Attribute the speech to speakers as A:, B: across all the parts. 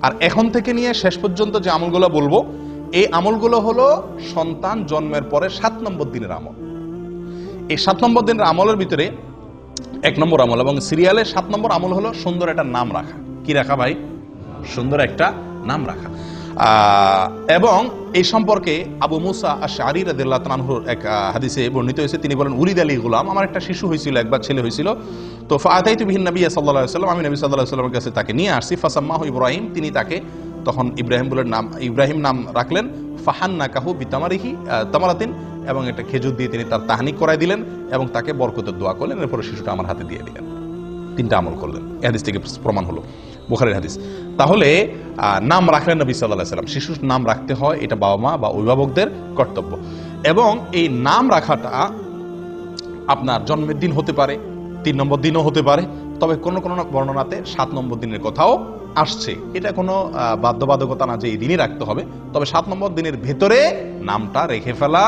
A: আর এখন থেকে নিয়ে শেষ পর্যন্ত যে আমলগুলো বলবো, এই আমলগুলো হলো সন্তান জন্মের পরে 7 নম্বর দিনের আমল। এই 7 নম্বর দিনের আমলের ভিতরে 1 নম্বর আমল এবং সিরিয়ালের 7 নম্বর আমল হলো সুন্দর একটা নাম রাখা। কি রাখা ভাই? সুন্দর একটা নাম রাখা। এবং এই সম্পর্কে আবু মুসা আশআরী রাদিয়াল্লাহু তাআলা আনহুর এক হাদিসে বর্ণিত হয়েছে, তিনি বলেন, উলিদ আলী গুলাম, আমার একটা শিশু হয়েছিল, একবার ছেলে হয়েছিল। তো ফাআতাইতু বিহিন নবী সাল্লাল্লাহু আলাইহি ওয়াসাল্লাম, আমি নবী সাল্লাল্লাহু আলাইহি ওয়াসাল্লামের কাছে তাকে নিয়ে আসছি। ফাসাম্মাহু ইব্রাহিম, তিনি তাকে তখন ইব্রাহিম নাম রাখলেন। ফাহান্নাকাহু বিতামারিহি তামারাতিন, এবং একটা খেজুর দিয়ে তিনি তার তাহনিক করাই দিলেন এবং তাকে বরকতের দোয়া করলেন। এরপরে শিশুটা আমার হাতে দিয়ে দিলেন। 3টা আমল করলেন। এই হাদিস থেকে প্রমাণ হলো, বুখারীর হাদিস। তাহলে নাম রাখলেন নবী সাল্লাল্লাহু আলাইহি ওয়াসাল্লাম। শিশুর নাম রাখতে হয়, এটা বাবা মা বা অভিভাবকদের কর্তব্য। এবং এই নাম রাখাটা আপনার জন্মের দিন হতে পারে, 3 নম্বর দিনও হতে পারে, তবে কোন কোন বর্ণনাতে 7 নম্বর দিনের কথাও আসছে। এটা কোনো বাধ্যবাধকতা না যে এই দিনই রাখতে হবে, তবে 7 নম্বর দিনের ভেতরে নামটা রেখে ফেলা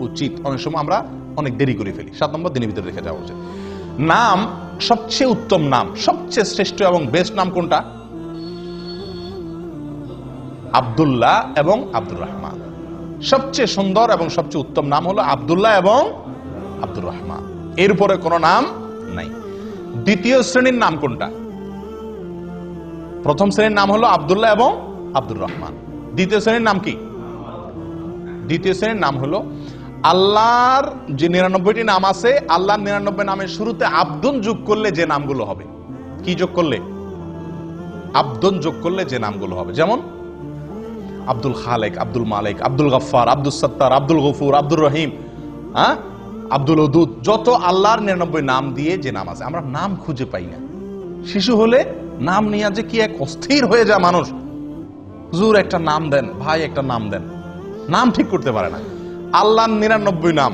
A: উচিত। অনেক সময় আমরা অনেক দেরি করে ফেলি, 7 নম্বর দিনের ভিতরে রেখে যাওয়া উচিত। নাম সবচেয়ে উত্তম নাম, সবচেয়ে শ্রেষ্ঠ এবং বেস্ট নাম কোনটা? আব্দুল্লাহ এবং আব্দুর রহমান। সবচেয়ে সুন্দর এবং সবচেয়ে উত্তম নাম হলো আব্দুল্লাহ এবং আব্দুর রহমান, এর উপরে কোনো নাম নাই। দ্বিতীয় শ্রেণীর নাম কোনটা? প্রথম শ্রেণীর নাম হলো আব্দুল্লাহ এবং আব্দুর রহমান। দ্বিতীয় শ্রেণীর নাম কি? দ্বিতীয় শ্রেণীর নাম হলো আল্লাহর যে 99টি নাম আছে, আল্লাহর 99 নামের শুরুতে আব্দুন যোগ করলে যে নামগুলো হবে। কি যোগ করলে? আব্দুন যোগ করলে যে নামগুলো হবে। যেমন আব্দুল খালেক, আব্দুল মালিক, আব্দুল গফফার, আব্দুল সত্তার, আব্দুল গফুর, আব্দুর রহিম, আব্দুল ওদুদ, যত আল্লাহর 99 নাম দিয়ে যে নাম আছে, আমরা নাম খুঁজে পাই না। শিশু হলে নাম নিয়ে যে কি এক অস্থির হয়ে যায় মানুষ। হুজুর একটা নাম দেন, ভাই একটা নাম দেন, নাম ঠিক করতে পারে না। আল্লাহর 99 নাম,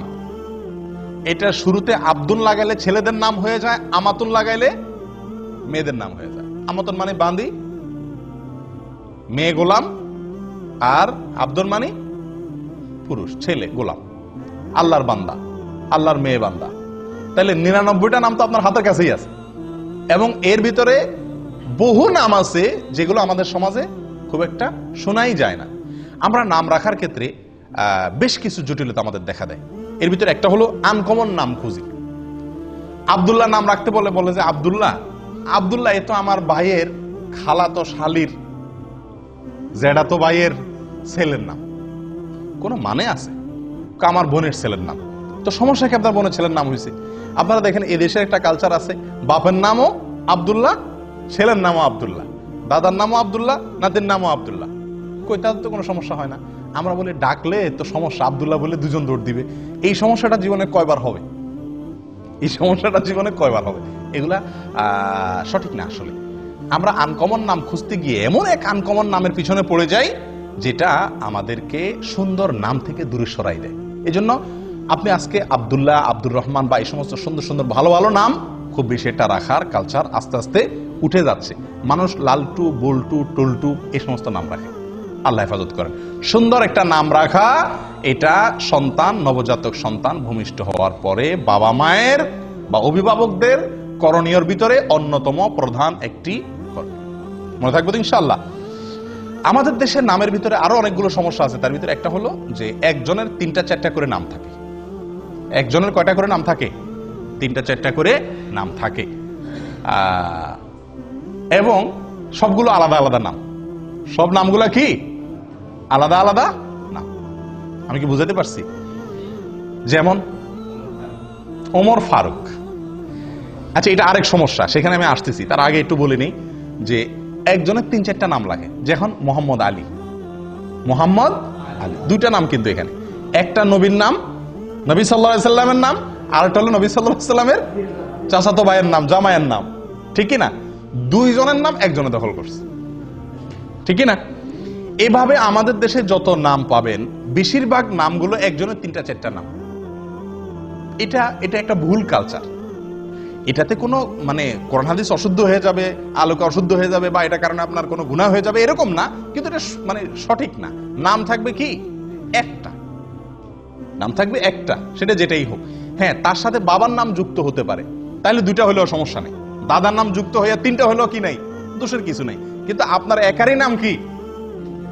A: এটা শুরুতে আব্দুল লাগাইলে ছেলেদের নাম হয়ে যায়, আমাতুন লাগাইলে মেয়েদের নাম হয়ে যায়। আমাতুন মানে বান্দি, মেয়ে গোলাম, আর আব্দুল মানে পুরুষ, ছেলে গোলাম, আল্লাহর বান্দা, আল্লাহর মেয়ে বান্দা। তাহলে 99টা নাম তো আপনার হাতের কাছেই আছে, এবং এর ভিতরে বহু নাম আছে যেগুলো আমাদের সমাজে খুব একটা শোনাই যায় না। আমরা নাম রাখার ক্ষেত্রে বেশ কিছু জটিলতা আমাদের দেখা দেয়। এর ভিতরে একটা হলো আনকমন নাম খুঁজি। আব্দুল্লাহ নাম রাখতে বলে যে আব্দুল্লাহ, আব্দুল্লাহ এ তো আমার ভাইয়ের খালাতো শালির জেঠাতো ভাইয়ের ছেলের নাম, কোন মানে আছে? আমার বোনের ছেলের নাম। তো সমস্যা কি? আপনার বোনের ছেলের নাম হয়েছে। আপনারা দেখেন এদেশের একটা কালচার আছে, বাপের নামও আব্দুল্লাহ, ছেলের নামও আব্দুল্লাহ, দাদার নামও আব্দুল্লাহ, নাতির নামও আব্দুল্লাহ। কই, তাদের তো কোনো সমস্যা হয় না। আমরা বলি ডাকলে তো সমস্যা, আব্দুল্লাহ বলে 2 জন দৌড় দিবে। এই সমস্যাটা জীবনে কয়বার হবে? এই সমস্যাটা জীবনে কয়বার হবে? এগুলা সঠিক না। আসলে আমরা আনকমন নাম খুঁজতে গিয়ে এমন এক আনকমন নামের পিছনে পড়ে যাই যেটা আমাদেরকে সুন্দর নাম থেকে দূরে সরাই দেয়। এই জন্য আপনি আজকে আব্দুল্লাহ, আব্দুর রহমান বা এই সমস্ত সুন্দর সুন্দর ভালো ভালো নাম খুব বেশি এটা রাখার কালচার আস্তে আস্তে উঠে যাচ্ছে। মানুষ লালটু, বল্টু, টুলটু এই সমস্ত নাম রাখে। আল্লাহ হেফাজত করেন। সুন্দর একটা নাম রাখা, এটা সন্তান, নবজাতক সন্তান ভূমিষ্ঠ হওয়ার পরে বাবা মায়ের বা অভিভাবকদের করণীয়র ভিতরে অন্যতম প্রধান একটি। মনে থাকবে তো ইনশাআল্লাহ। আমাদের দেশের নামের ভিতরে আরো অনেকগুলো সমস্যা আছে। তার ভিতরে একটা হলো যে একজনের 3টা 4টা করে নাম থাকে। একজনের কয়টা করে নাম থাকে? 3টা 4টা করে নাম থাকে, এবং সবগুলো আলাদা আলাদা নাম। সব নামগুলা কি আলাদা আলাদা নাম। আমি কি বুঝাতে পারছি? যেমন ওমর ফারুক। আচ্ছা, এটা আরেক সমস্যা, সেখানে আমি আসতেছি। তার আগে একটু বলে নিই যে একজনের 3-4টা নাম লাগে। যেমন মোহাম্মদ আলী, মোহাম্মদ আলী 2টা নাম কিন্তু এখানে। একটা নবীর নাম, নবী সাল্লাল্লাহু আলাইহি সাল্লামের নাম, আর একটা হলো নবী সাল্লাল্লাহু আলাইহি সাল্লামের চাচাতো ভাইয়ের নাম, জামাইয়ের নাম। ঠিক কি না? 2 জনের নাম একজনে দখল করছে। ঠিক কি না? এভাবে আমাদের দেশে যত নাম পাবেন বেশিরভাগ নামগুলো একজনের 3টা 4টা নাম। এটা একটা ভুল কালচার। এটাতে কোনো মানে কোরআন হাদিস অশুদ্ধ হয়ে যাবে, আলোকে অশুদ্ধ হয়ে যাবে, বা এটা কারণে আপনার কোনো গুনাহ হয়ে যাবে এরকম না, কিন্তু এটা মানে সঠিক না। নাম থাকবে কি একটা, নাম থাকবে একটা, সেটা যেটাই হোক। হ্যাঁ, তার সাথে বাবার নাম যুক্ত হতে পারে, তাহলে 2টা হলেও সমস্যা নেই। দাদার নাম যুক্ত হয়ে 3টা হলেও কি নাই, দোষের কিছু নাই। কিন্তু আপনার একারই নাম কি?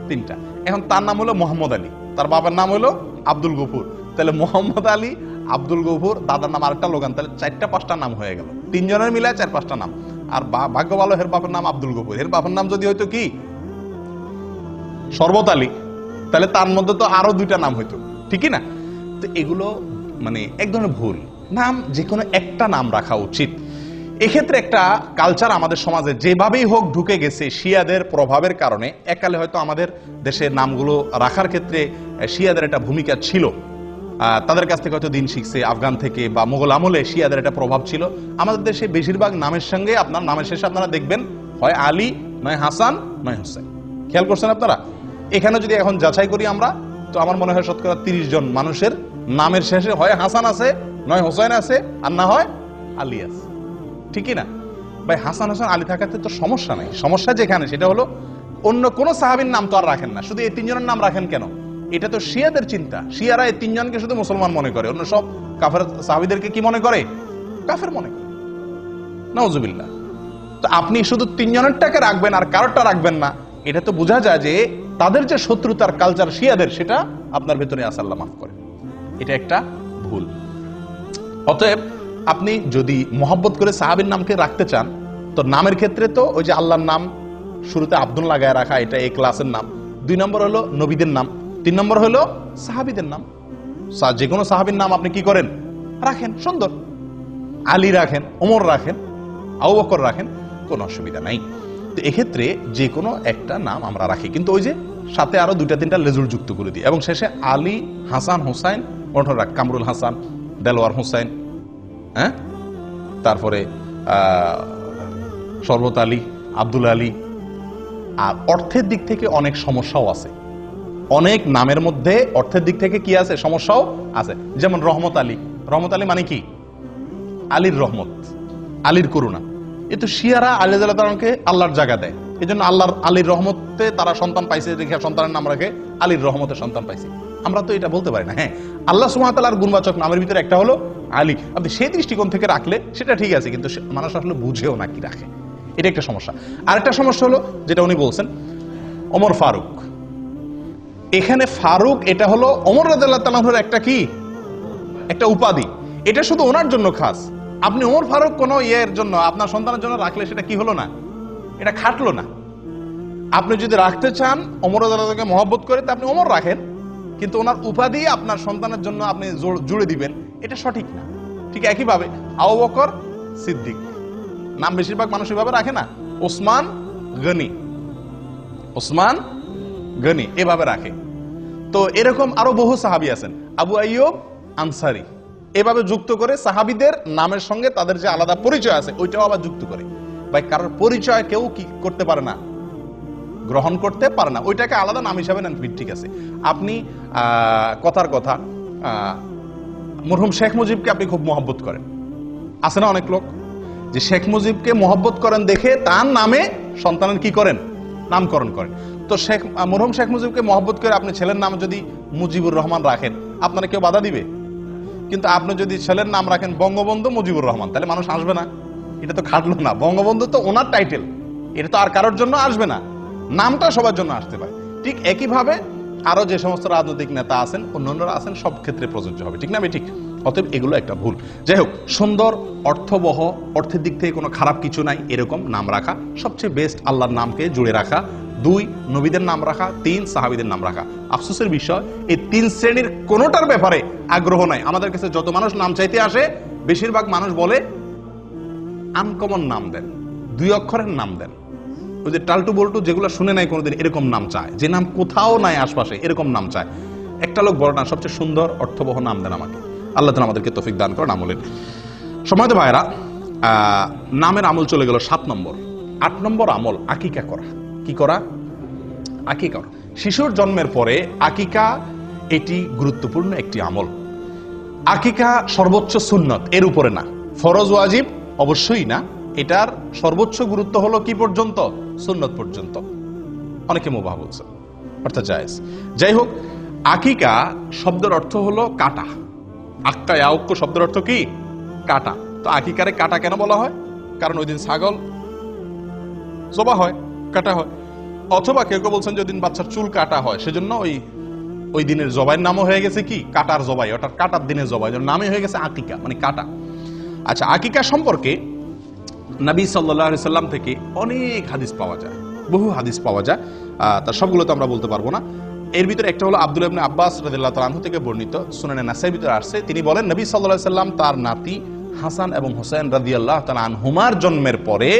A: 3টা। এখন তার নাম হলো মোহাম্মদ আলী, তার বাবার নাম হলো আব্দুল গফুর। তাহলে মোহাম্মদ আলী, আব্দুল গফুর, দাদার নাম আরেকটা লোগান, তাহলে 4টা-5টা নাম হয়ে গেল। 3 জনের মিলায় 4-5টা নাম। আর ভাগ্য ভালো এর বাবার নাম আব্দুল গফুর, এর বাবার নাম যদি হয়তো কি শরবত আলী, তাহলে তার মধ্যে তো আরো 2টা নাম হইতো, ঠিকই না? তো এগুলো মানে এক ধরনের ভুল। নাম যে কোনো একটা নাম রাখা উচিত। এক্ষেত্রে একটা কালচার আমাদের সমাজে যেভাবেই হোক ঢুকে গেছে শিয়াদের প্রভাবের কারণে। এককালে হয়তো আমাদের দেশের নামগুলো রাখার ক্ষেত্রে শিয়াদের একটা ভূমিকা ছিল, তাদের কাছ থেকে হয়তো দিন শিখছে, আফগান থেকে বা মোগল আমলে শিয়াদের একটা প্রভাব ছিল। আমাদের দেশে বেশিরভাগ নামের সঙ্গে আপনার নামের শেষে আপনারা দেখবেন হয় আলী, নয় হাসান, নয় হোসেন। খেয়াল করছেন আপনারা? এখানে যদি এখন যাচাই করি আমরা, তো আমার মনে হয় শতকরা 30 জন মানুষের নামের শেষে হয় হাসান আছে, নয় হোসেন আছে, আর না হয় আলী আছে, ঠিকই না ভাই? হাসান হোসেন আলী থাকাতে তো সমস্যা নাই। সমস্যা যেখানে সেটা হলো অন্য কোন সাহাবীর নাম তো আর রাখেন না, শুধু এই 3 জনের নাম রাখেন কেন? এটা তো শিয়াদের চিন্তা। শিয়ারা এই 3 জনকে শুধু মুসলমান মনে করে, অন্য সব কাফের সাহাবীদেরকে কি মনে করে? কাফের মনে করে। নাউজুবিল্লাহ। তো আপনি শুধু 3 জনেরটাকে রাখবেন আর কারোরটা রাখবেন না, এটা তো বোঝা যায় যে তাদের যে শত্রুতার কালচার শিয়াদের, সেটা আপনার ভেতরে আছে, আল্লাহ মাফ করে। এটা একটা ভুল। অতএব আপনি যদি মহব্বত করে সাহাবীর নামকে রাখতে চান, তো নামের ক্ষেত্রে তো ওই যে আল্লাহর নাম শুরুতে আব্দুল লাগায় রাখা, এটা এই ক্লাসের নাম। 2 নম্বর হলো নবীদের নাম, 3 নম্বর হলো সাহাবীদের নাম। যে কোনো সাহাবীর নাম আপনি কি করেন? রাখেন, সুন্দর। আলী রাখেন, ওমর রাখেন, আবু বকর রাখেন, কোনো অসুবিধা নাই। তো এক্ষেত্রে যে কোনো একটা নাম আমরা রাখি, কিন্তু ওই যে সাথে আরো 2-3টা লেজুর যুক্ত করে দিই, এবং শেষে আলী, হাসান, হোসাইন, কামরুল হাসান, দেলোয়ার হোসাইন, হ্যাঁ, তারপরে শরবত আলী, আব্দুল আলী। আর অর্থের দিক থেকে অনেক সমস্যাও আছে। অনেক নামের মধ্যে অর্থের দিক থেকে কি আছে? সমস্যাও আছে। যেমন রহমত আলী। রহমত আলী মানে কি? আলীর রহমত, আলীর করুণা। এ তো শিয়ারা আলী রাদিয়াল্লাহু তাআলাকে আল্লাহর জায়গা দেয়, এই জন্য আল্লাহর আলীর রহমতে তারা সন্তান পাইছে, দেখে সন্তানের নাম রাখে আলীর রহমতের সন্তান পাইছে। আমরা তো এটা বলতে পারি না। হ্যাঁ, আল্লাহ সুবহানাহু ওয়া তাআলার গুণবাচক নামের ভিতরে একটা হলো আলী। আপনি সেই দৃষ্টিকোণ থেকে রাখলে সেটা ঠিক আছে, কিন্তু মানুষ আসলে বুঝেও না কি রাখে, এটা একটা সমস্যা। আরেকটা সমস্যা হলো যেটা উনি বলছেন, ওমর ফারুক। এখানে ফারুক এটা হলো ওমর রাদিয়াল্লাহু তাআলার একটা কি, একটা উপাধি। এটা শুধু ওনার জন্য খাস। আপনি ওমর ফারুক কোন ইয়ের জন্য আপনার সন্তানের জন্য রাখলে সেটা কি হলো না? এটা খাটলো না। আপনি যদি রাখতে চান ওমর রাদিয়াল্লাহু তাআলাকে মহব্বত করে, তা আপনি ওমর রাখেন, কিন্তু ওনার উপাধি আপনার সন্তানের জন্য আপনি জুড়ে দিবেন, এটা সঠিক না। ঠিক একইভাবে আবু বকর সিদ্দিক নাম বেশিরভাগ মানুষ এভাবে রাখে না। ওসমান গনি, ওসমান গনি এভাবে রাখে। তো এরকম আরো বহু সাহাবী আছেন, আবু আইয়ুব আনসারী, এভাবে যুক্ত করে সাহাবীদের নামের সঙ্গে তাদের যে আলাদা পরিচয় আছে ওইটাও আবার যুক্ত করে। ভাই, কারোর পরিচয় কেউ কি করতে পারে না, গ্রহণ করতে পারে না, ওইটাকে আলাদা নাম হিসাবে নেন, ঠিক আছে। আপনি কথার কথা মরহুম শেখ মুজিবকে আপনি খুব মহব্বত করেন, আছে না অনেক লোক যে শেখ মুজিবকে মহব্বত করেন দেখে তার নামে সন্তানের কি করেন, নামকরণ করেন। তো মরহুম শেখ মুজিবকে মহব্বত করে আপনি ছেলের নাম যদি মুজিবুর রহমান রাখেন, আপনারা কেউ বাধা দিবে? কিন্তু আপনি যদি ছেলের নাম রাখেন বঙ্গবন্ধু মুজিবুর রহমান, তাহলে মানুষ আসবে না? এটা তো খাটলো না। বঙ্গবন্ধু তো ওনার টাইটেল, এটা তো আর কারোর জন্য আসবে না, নামটা সবার জন্য আসতে পারে। ঠিক একইভাবে আরো যে সমস্ত রাজনৈতিক নেতা আছেন, অন্যান্যরা আছেন, সব ক্ষেত্রে প্রযোজ্য হবে, ঠিক না? ঠিক। অতএব এগুলো একটা ভুল। যাই হোক, সুন্দর অর্থবহ, অর্থের দিক থেকে কোনো খারাপ কিছু নাই এরকম নাম রাখা সবচেয়ে বেস্ট। আল্লাহর নামকে জুড়ে রাখা। 2 নবীদের নাম রাখা, 3 সাহাবীদের নাম রাখা। আফসোসের বিষয়, এই 3 শ্রেণীর কোনোটার ব্যাপারে আগ্রহ নাই। আমাদের কাছে যত মানুষ নাম চাইতে আসে, বেশিরভাগ মানুষ বলে আনকমন নাম দেন, 2 অক্ষরের নাম দেন। ওই যে টালটু বল্টু যেগুলো শুনে নাই কোনোদিন, এরকম নাম চায়, যে নাম কোথাও নাই আশপাশে, এরকম নাম চায়। একটা লোক বড় না, সবচেয়ে সুন্দর অর্থবহ নাম দেন আমাকে। আল্লাহ তাআলা আমাদেরকে তৌফিক দান করেন আমলের। সময়ত ভাইরা, নামের আমল চলে গেল 7 নম্বর। 8 নম্বর আমল আকিকা করা। কি করা? আকিকা করা। শিশুর জন্মের পরে আকিকা, এটি গুরুত্বপূর্ণ একটি আমল। আকিকা সর্বোচ্চ সুন্নত, এর উপরে না। ফরজ ওয়াজিব অবশ্যই না। এটার সর্বোচ্চ গুরুত্ব হলো কি পর্যন্ত? সুন্নত পর্যন্ত। অনেকে মুবাহ বলছে, অর্থাৎ জায়েজ। যাই হোক, আকিকা শব্দের অর্থ হলো কাটা। আক্কা ইয়াউক্ক শব্দের অর্থ কি? কাটা। তো আকিকারে কাটা কেন বলা হয়? কারণ ওই দিন ছাগল জবা হয়, কাটা হয়। অথবা কেউ কেউ বলছেন যেদিন বাচ্চার চুল কাটা হয় সেজন্য ওই দিনের জবাইয়ের নামও হয়ে গেছে কি কাটার জবাই, অর্থাৎ কাটার দিনের জবাই, নামই হয়ে গেছে আকিকা, মানে কাটা। আচ্ছা, আকিকা সম্পর্কে নবী সাল্লাল্লাহু আলাইহি সাল্লাম থেকে অনেক হাদিস পাওয়া যায়, বহু হাদিস পাওয়া যায়, তার সবগুলো তো আমরা বলতে পারবো না। এর ভিতরে একটা হলো আব্দুল্লাহ ইবনে আব্বাস রাদিয়াল্লাহু তাআলা আনহু থেকে বর্ণিত, সুনানে নাসাঈর ভিতরে আসছে। তিনি বলেন নবী সাল্লাল্লাহু আলাইহি সাল্লাম তার নাতি হাসান এবং হোসেন রাদিয়াল্লাহু তাআলা আনহুমার জন্মের পরে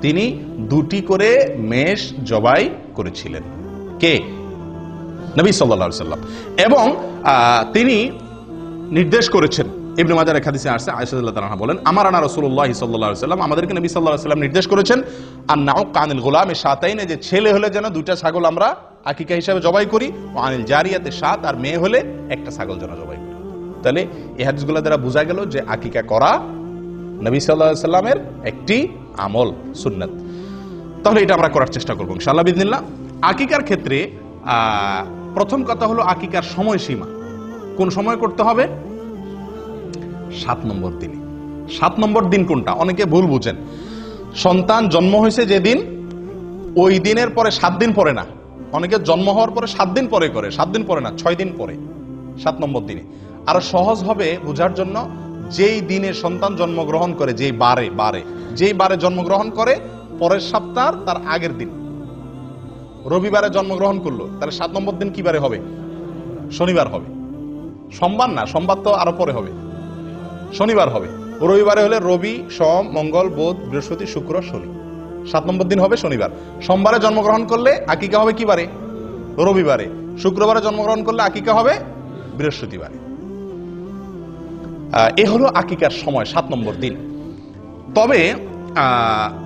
A: তিনি 2টি করে মেষ জবাই করেছিলেন। কে? নবী সাল্লাল্লাহু আলাইহি সাল্লাম। এবং তিনি নির্দেশ করেছেন, ইবনে মাজাহ এর হাদিসে আসছে, আয়েশা রাদিয়াল্লাহু তাআলা বলেন আমারানা রাসূলুল্লাহ সাল্লাল্লাহু আলাইহি সাল্লাম, আমাদেরকে নবী সাল্লাল্লাহু আলাইহি সাল্লাম নির্দেশ করেছেন আন-নাউক আনিল গুলামি শাতাইন, যে ছেলে হলে যেন 2টা ছাগল আমরা আকিকা হিসেবে জবাই করি, ও আনিল জারিয়াতে শাত, আর মেয়ে হলে 1টা ছাগল যেন জবাই করি। তাহলে এই হাদিসগুলো দ্বারা বোঝা গেল যে আকিকা করা নবী সাল্লাল্লাহু আলাইহি সাল্লামের একটি আমল, সুন্নাত। তাহলে এটা আমরা করার চেষ্টা করব ইনশাআল্লাহ বিইذনিল্লাহ। আকিকার ক্ষেত্রে প্রথম কথা হলো আকিকার সময়সীমা। কোন সময় করতে হবে? 7 নম্বর দিনে। 7 নম্বর দিন কোনটা? অনেকে ভুল বুঝেন। সন্তান জন্ম হয়েছে যেদিন, ওই দিনের পরে 7 দিন পরে না। অনেকে জন্ম হওয়ার পরে 7 দিন পরে করে, 7 দিন পরে না, 6 দিন পরে, 7 নম্বর দিনে। আরো সহজ হবে বোঝার জন্য, যেই দিনে সন্তান জন্মগ্রহণ করে, যেই বারে জন্মগ্রহণ করে, পরের সপ্তাহ তার আগের দিন। রবিবারে জন্মগ্রহণ করলো, তাহলে 7 নম্বর দিন কি বারে হবে? শনিবার হবে। সোমবার না, সোমবার তো আরো পরে হবে, শনিবার হবে। রবিবারে হলে রবি, সোম, মঙ্গল, বুধ, বৃহস্পতি, শুক্র, শনি, 7 নম্বর দিন হবে শনিবার। সোমবারে জন্মগ্রহণ করলে আকিকা হবে কি বারে? রবিবারে। শুক্রবারে জন্মগ্রহণ করলে আকিকা হবে বৃহস্পতিবারে। এ হলো আকিকার সময়, 7 নম্বর দিন। তবে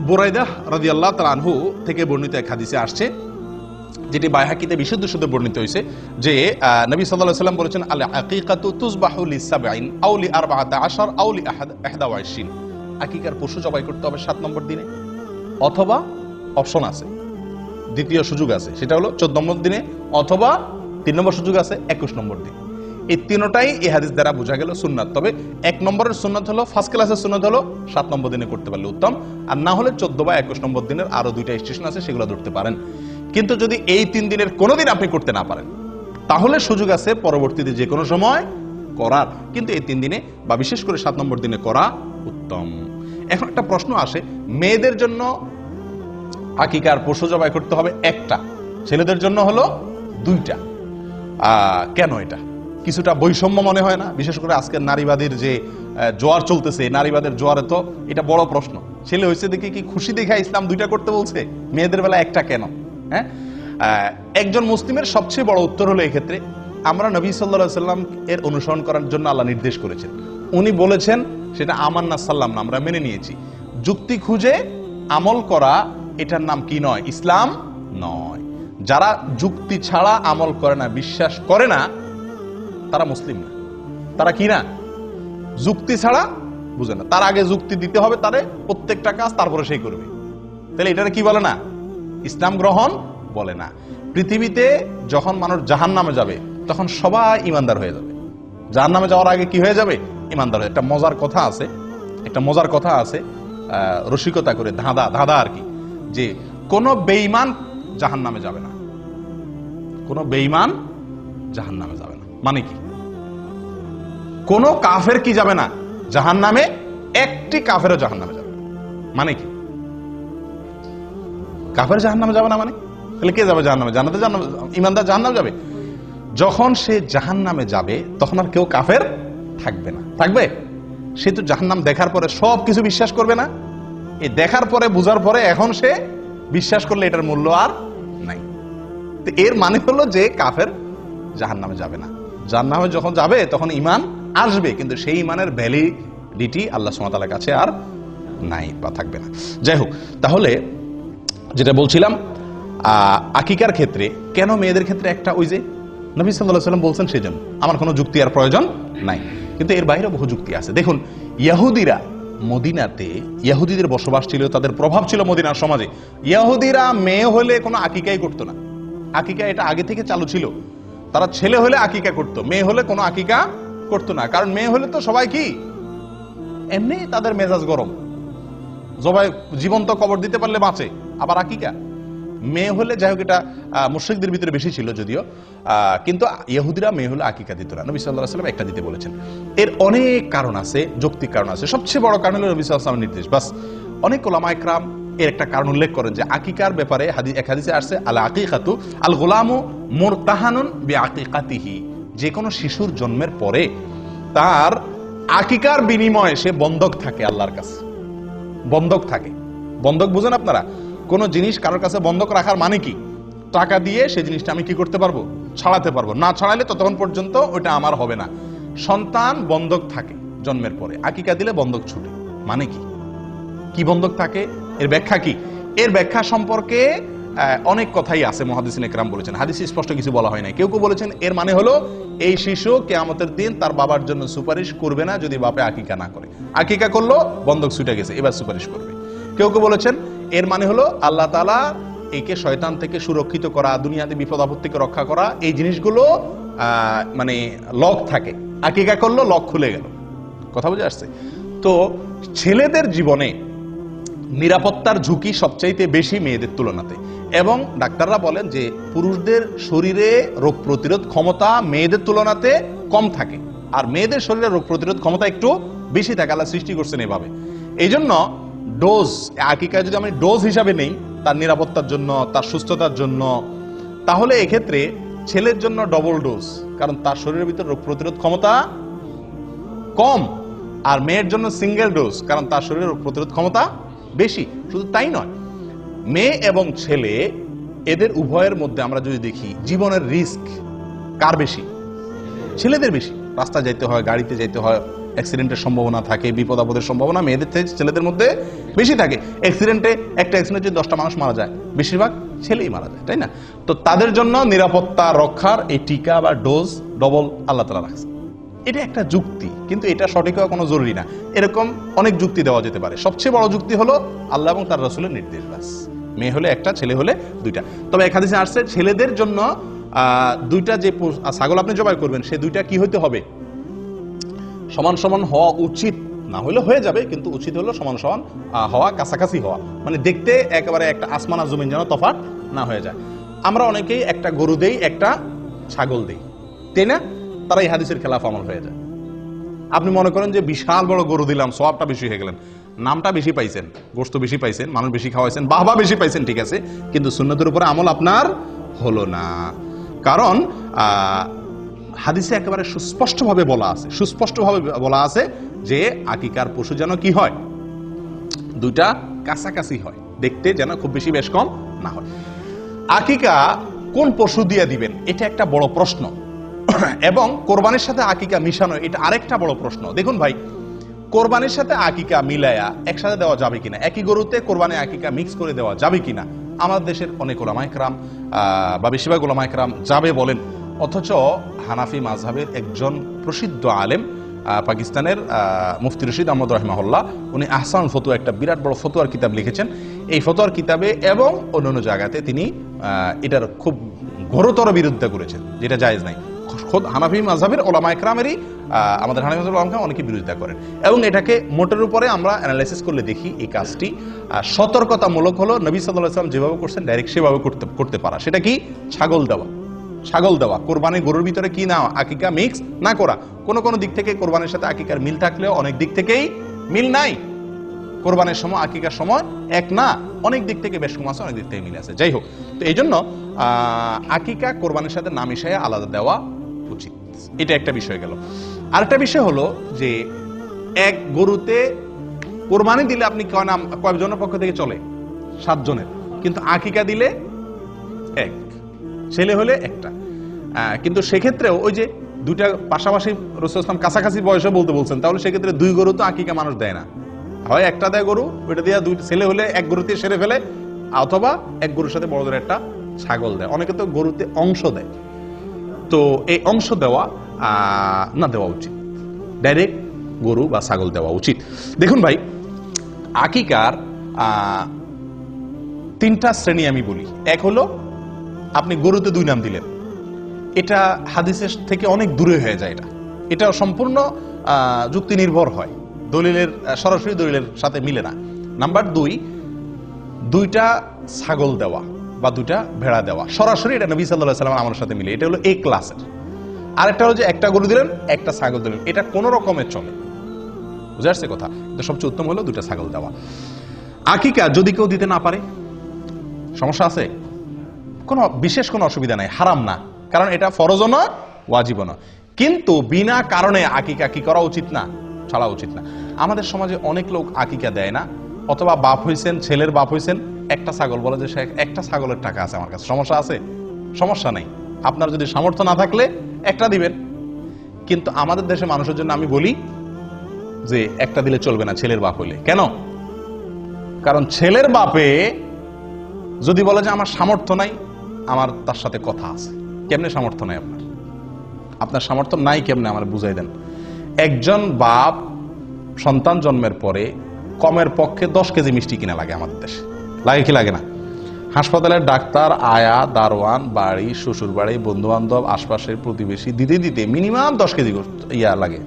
A: বুরাইদা রাদিয়াল্লাহু তাআলা আনহু থেকে বর্ণিত এক হাদিসে আসছে, যেটি বাইহাকিতে বিশুদ্ধ শুদ্ধ বর্ণিত হয়েছে, যে নবী সাল্লাল্লাহু আলাইহি সাল্লাম বলেছেন আল আকিকাতু তুযবাহু লি-7 আও লি-14 আও লি-21। আকিকার পশু জবাই করতে হবে 7 নম্বর দিনে, অথবা অপশন আছে, দ্বিতীয় সুযোগ আছে, সেটা হলো 14 নম্বর দিনে, অথবা 3 নম্বর সুযোগ আছে 21 নম্বর দিনে। এই তিনটাই এই হাদিস দ্বারা বোঝা গেল সুন্নাত। তবে 1 নম্বরের সুন্নাত হলো, ফার্স্ট ক্লাসের সুন্নাত হলো 7 নম্বর দিনে করতে পারলে উত্তম, আর না হলে 14 বা 21 নম্বর দিনের আরো 2টা স্টেশন আছে, সেগুলো ধরতে পারেন। কিন্তু যদি এই 3 দিনের কোনোদিন আপনি করতে না পারেন, তাহলে সুযোগ আছে পরবর্তীতে যে কোনো সময় করার, কিন্তু এই 3 দিনে বা বিশেষ করে 7 নম্বর দিনে করা উত্তম। এখন একটা প্রশ্ন আসে, মেয়েদের জন্য আকিকার পশু জবাই করতে হবে 1টা, ছেলেদের জন্য হলো 2টা। কেন? এটা কিছুটা বৈষম্য মনে হয় না? বিশেষ করে আজকের নারীবাদীর যে জোয়ার চলতেছে, নারীবাদের জোয়ারে তো এটা বড় প্রশ্ন। ছেলে হয়েছে দেখে কি খুশি দেখে ইসলাম 2টা করতে বলছে, মেয়েদের বেলা 1টা কেন? হ্যাঁ, একজন মুসলিমের সবচেয়ে বড় উত্তর হলো এই ক্ষেত্রে, আমরা নবী সাল্লাল্লাহু আলাইহি সাল্লাম এর অনুসরণ করার জন্য আল্লাহ নির্দেশ করেছেন। উনি বলেছেন, সেটা আমান্না সাল্লাম না, আমরা মেনে নিয়েছি। যুক্তি খুঁজে আমল করা, এটার নাম কি নয়? ইসলাম নয়। যারা যুক্তি ছাড়া আমল করে না, বিশ্বাস করে না, তারা মুসলিম না। তারা কি না? যুক্তি ছাড়া বুঝে না। তার আগে যুক্তি দিতে হবে তারে, প্রত্যেকটা কাজ তারপরে সেই করবে। তাহলে এটা কি বলে না? ইসলাম গ্রহণ বলে না। পৃথিবীতে যখন মানুষ জাহান্নামে যাবে, তখন সবাই ইমানদার হয়ে যাবে। জাহান্নামে যাওয়ার আগে কি হয়ে যাবে? ইমানদার হয়ে। একটা মজার কথা আছে, রসিকতা করে, ধাঁধা আর কি, যে কোন বেঈমান জাহান্নামে যাবে না। কোন বেঈমান জাহান্নামে যাবে না মানে কি? কোন কাফের কি যাবে না জাহান্নামে? একটি কাফেরও জাহান্নামে যাবে না মানে কি? কাফের জাহান্নামে যাবে না মানে? তাহলে কে যাবে জাহান্নামে? জান্নাতে ইমানদার জাহান্নামে যাবে। যখন সে জাহান্নামে যাবে, তখন আর কেউ কাফের থাকবে না। থাকবে? সে তো জাহান্নাম দেখার পরে সব কিছু বিশ্বাস করবে না? এই দেখার পরে, বুঝার পরে এখন সে বিশ্বাস করলে এটার মূল্য আর নাই। তো এর মানে হলো যে কাফের জাহান্নামে যাবে না। জাহান্নামে যখন যাবে তখন ঈমান আসবে, কিন্তু সেই ঈমানের ভ্যালিডিটি আল্লাহ সুবহানাহু ওয়া তাআলার কাছে আর নাই বা থাকবে না। যাই হোক, তাহলে যেটা বলছিলাম, আকিকার ক্ষেত্রে কেন মেয়েদের ক্ষেত্রে একটা, ওই যে নবী সাল্লাল্লাহু আলাইহি ওয়াসাল্লাম বলছেন, সেজন্য আমার কোনো যুক্তি আর প্রয়োজন নাই। কিন্তু এর বাইরে বহু যুক্তি আছে। দেখুন, ইহুদিরা মদিনাতে, ইহুদিদের বসবাস ছিল, তাদের প্রভাব ছিল মদিনার সমাজে। ইহুদিরা মেয়ে হলে কোনো আকিকাই করতো না। আকিকা এটা আগে থেকে চালু ছিল। তারা ছেলে হলে আকিকা করতো, মেয়ে হলে কোনো আকিকা করতো না। কারণ মেয়ে হলে তো সবাই কি, এমনি তাদের মেজাজ গরম, জবাই জীবন্ত কবর দিতে পারলে বাঁচে, আবার আকিকা। মেয়ে হলে, যাই হোক এটা মুশরিকদের ভিতরে বেশি ছিল যদিও, কিন্তু ইহুদিরা মেয়ে হলে আকিকা দিত না। নবী সাল্লাল্লাহু আলাইহি ওয়াসাল্লাম একটা দিতে বলেছেন। এর অনেক কারণ আছে, যৌক্তিক কারণ আছে। সবচেয়ে বড় কারণ হলো নবী সাল্লাল্লাহু আলাইহি ওয়াসাল্লামের নির্দেশ। বাস, অনেক উলামায়ে কেরাম এর একটা কারণ উল্লেখ করেন যে আকিকার ব্যাপারে এক হাদিসে আসছে, আল আকিকাতু আল গোলামু মুরতাহানুন বিআকিকাতিহি, যে কোনো শিশুর জন্মের পরে তার আকিকার বিনিময়ে সে বন্ধক থাকে আল্লাহর কাছে, বন্ধক থাকে। বন্ধক বুঝেন আপনারা? কোন জিনিস কারোর কাছে বন্ধক রাখার মানে কি? টাকা দিয়ে সেই জিনিসটা আমি কি করতে পারবো? ছাড়াতে পারবো। না ছাড়াইলে ততক্ষণ পর্যন্ত ওটা আমার হবে না। সন্তান বন্ধক থাকে জন্মের পরে, আকিকা দিলে বন্ধক ছুটে। মানে কি? কি বন্ধক থাকে? এর ব্যাখ্যা কি? এর ব্যাখ্যা সম্পর্কে অনেক কথাই আছে, মুহাদ্দিসিনে কেরাম বলেছেন। হাদিসে স্পষ্ট কিছু বলা হয় নাই। কেউ কেউ বলেছেন এর মানে হলো এই শিশু কিয়ামতের দিন তার বাবার জন্য সুপারিশ করবে না যদি বাপে আকিকা না করে। আকিকা করলো, বন্ধক ছুটে গেছে, এবার সুপারিশ করবে। কেউ কেউ বলেছেন এর মানে হলো আল্লাহ তাআলা একে শয়তান থেকে সুরক্ষিত করা, দুনিয়াতে বিপদ আপদ থেকে রক্ষা করা, এই জিনিসগুলো মানে লক থাকে। আকিকা করলো, লক খুলে গেল। কথা বুঝে আসছে? তো ছেলেদের জীবনে নিরাপত্তার ঝুঁকি সবচাইতে বেশি মেয়েদের তুলনাতে, এবং ডাক্তাররা বলেন যে পুরুষদের শরীরে রোগ প্রতিরোধ ক্ষমতা মেয়েদের তুলনাতে কম থাকে, আর মেয়েদের শরীরে রোগ প্রতিরোধ ক্ষমতা একটু বেশি থাকে। আল্লাহ সৃষ্টি করছেন এভাবে। এই জন্য ডোজ, আকিকা যদি আমি ডোজ হিসাবে নেই তার নিরাপত্তার জন্য, তার সুস্থতার জন্য, তাহলে এক্ষেত্রে ছেলের জন্য ডবল ডোজ, কারণ তার শরীরের ভিতর রোগ প্রতিরোধ ক্ষমতা কম। আর মেয়ের জন্য সিঙ্গেল ডোজ, কারণ তার শরীরে রোগ প্রতিরোধ ক্ষমতা বেশি। শুধু তাই নয়, মেয়ে এবং ছেলে এদের উভয়ের মধ্যে আমরা যদি দেখি জীবনের রিস্ক কার বেশি? ছেলেদের বেশি। রাস্তায় যাইতে হয়, গাড়িতে যাইতে হয়, অ্যাক্সিডেন্টের সম্ভাবনা থাকে, বিপদ আপদের সম্ভাবনা মেয়েদের থেকে ছেলেদের মধ্যে বেশি থাকে। অ্যাক্সিডেন্টে, একটা অ্যাক্সিডেন্টে যদি 10টা মানুষ মারা যায়, বেশিরভাগ ছেলেই মারা যায়, তাই না? তো তাদের জন্য নিরাপত্তা রক্ষার এই টিকা বা ডোজ ডবল আল্লাহ তাআলা রাখছে। এটা একটা যুক্তি, কিন্তু এটা সঠিক হওয়া কোনো জরুরি না। এরকম অনেক যুক্তি দেওয়া যেতে পারে। সবচেয়ে বড় যুক্তি হলো আল্লাহ এবং তার রাসূলের নির্দেশ। বাস, মেয়ে হলে একটা, ছেলে হলে দুইটা। তবে এক হাদিসে আসছে ছেলেদের জন্য দুইটা যে ছাগল আপনি জবাই করবেন, সে দুইটা কি হইতে হবে? সমান সমান হওয়া উচিত। না হলে হয়ে যাবে, কিন্তু উচিত হলো সমান সমান হওয়া, কাছাকাছি হওয়া। মানে দেখতে একেবারে একটা আসমান আর জমিন যেন তফাৎ না হয়ে যায়। আমরা অনেকেই একটা গরু দেই, একটা ছাগল দেই, তাই না? তারা এই হাদিসের খেলাফ আমল হয়ে যায়। আপনি মনে করেন যে বিশাল বড় গরু দিলাম, সওয়াবটা বেশি হয়ে গেলেন, নামটা বেশি পাইছেন, গোশত বেশি পাইছেন, মানুষ বেশি খাওয়াইছেন, বাহবা বেশি পাইছেন, ঠিক আছে, কিন্তু সুন্নতের উপরে আমল আপনার হলো না। কারণ হাদিসে একেবারে সুস্পষ্টভাবে বলা আছে যে আকিকার পশু যেন কি হয়? দুইটা কাছাকাছি হয়, দেখতে যেন খুব বেশি বেশ কম না হয়। আকিকা কোন পশু দিয়ে দিবেন, এটা একটা বড় প্রশ্ন। এবং কোরবানির সাথে আকিকা মিশানো, এটা আরেকটা বড় প্রশ্ন। দেখুন ভাই, কোরবানির সাথে আকিকা মিলায়া একসাথে দেওয়া যাবে কিনা, একই গরুতে কোরবানি আকিকা মিক্স করে দেওয়া যাবে কিনা, আমাদের দেশের অনেক উলামায়ে কেরাম বা বেশিরভাগ উলামায়ে কেরাম যাবে বলেন। অথচ হানাফি মাযহাবের একজন প্রসিদ্ধ আলেম, পাকিস্তানের মুফতি রশিদ আহমদ রাহিমাহুল্লাহ, উনি আহসান ফতোয়া, একটা বিরাট বড় ফতোয়ার কিতাব লিখেছেন। এই ফতোয়ার কিতাবে এবং অন্যান্য জায়গাতে তিনি এটার খুব ঘোরতর বিরোধিতা করেছেন, যেটা জায়েজ নাই। খোদ হানাফি মাযহাবের উলামায়ে কেরামেরই, আমাদের হানাফি মাযহাবের উলামায়ে কেরাম অনেকে বিরোধিতা করেন। এবং এটাকে মোটের উপরে আমরা অ্যানালাইসিস করলে দেখি এই কাজটি সতর্কতামূলক হলো। নবী সাল্লাল্লাহু আলাইহি ওয়াসাল্লাম যেভাবে করছেন ডাইরেক্ট সেভাবে করতে পারা। সেটা কি? ছাগল দেওয়া। কোরবানির গরুর ভিতরে কি না আকিকা মিক্স না করা। কোন দিক থেকে কোরবানির সাথে আকিকার মিল থাকলেও অনেক দিক থেকেই মিল নাই। কোরবানির সময় আকিকার সময় এক না, অনেক দিক থেকে বেশ কম আছে, অনেক দিক থেকে মিল আছে। যাই হোক, তো এই জন্য আকিকা কোরবানির সাথে না মিশাইয়া আলাদা দেওয়া উচিত। এটা একটা বিষয় গেল। আরেকটা বিষয় হলো যে এক গরুতে কোরবানি দিলে আপনি কয়জনের পক্ষ থেকে চলে? 7 জনের। কিন্তু আকিকা দিলে এক, ছেলে হলে একটা। কিন্তু সেক্ষেত্রেও ওই যে দুইটা পাশাপাশি রাসূল সাল্লাল্লাহু কাছাকাছি বয়সে বলতে বলছেন, তাহলে সেক্ষেত্রে 2 গরু তো আকিকা মানুষ দেয় না। হয় একটা দেয় গরু, ওইটা দিয়ে 2 ছেলে হলে এক গরুতে সেরে ফেলে, অথবা এক গরুর সাথে বড়দের একটা ছাগল দেয়। অনেকে তো গরুতে অংশ দেয়। তো এই অংশ দেওয়া না দেওয়া উচিত, ডাইরেক্ট গরু বা ছাগল দেওয়া উচিত। দেখুন ভাই, আকিকার 3টা শ্রেণী আমি বলি। এক হলো আপনি গরুতে 2 নাম দিলেন, এটা হাদিসের থেকে অনেক দূরে হয়ে যায়। এটা সম্পূর্ণ যুক্তি নির্ভর হয়, সরাসরি দলিলের সাথে মিলে না। নাম্বার 2, 2টা ছাগল দেওয়া, বা 2টা ভেড়া দেওয়া, সরাসরি এটা নবী সাল্লাল্লাহু আলাইহি ওয়াসাল্লামের আমলের সাথে মিলে। এটা হলো এ ক্লাসের। আরেকটা হলো যে একটা গরু দিলেন, একটা ছাগল দিলেন, এটা কোন রকমের চলে, বুঝে আসছে কথা? কিন্তু সবচেয়ে উত্তম হলো 2টা ছাগল দেওয়া। আকিকা যদি কেউ দিতে না পারে, সমস্যা আছে? কোনো বিশেষ কোনো অসুবিধা নাই, হারাম না, কারণ এটা ফরজও না ওয়াজিবও না। কিন্তু বিনা কারণে আকিকা কি করা উচিত না? ছাড়া উচিত না। আমাদের সমাজে অনেক লোক আকিকা দেয় না, অথবা বাপ হইছেন, ছেলের বাপ হইছেন, একটা ছাগল বলে যে সে একটা ছাগলের টাকা আছে আমার কাছে, সমস্যা আছে? সমস্যা নেই, আপনার যদি সামর্থ্য না থাকলে একটা দিবেন। কিন্তু আমাদের দেশে মানুষের জন্য আমি বলি যে একটা দিলে চলবে না ছেলের বাপ হইলে। কেন? কারণ ছেলের বাপে যদি বলে যে আমার সামর্থ্য নাই, আমার তার সাথে কথা আছে। কেমনে সামর্থ্য নাই আপনার? আপনার সামর্থ্য নাই কেমনে আমার বুঝাই দেন। একজন বাপ সন্তান জন্মের পরে কমের পক্ষে 10 কেজি মিষ্টি কিনা লাগে আমাদের দেশে, লাগে কি লাগে না? হাসপাতালের ডাক্তার, আয়া, দারোয়ান, বাড়ি, শ্বশুর বাড়ি, বন্ধু বান্ধব, আশপাশের প্রতিবেশী দিতে দিতে মিনিমাম 10 কেজি লাগে,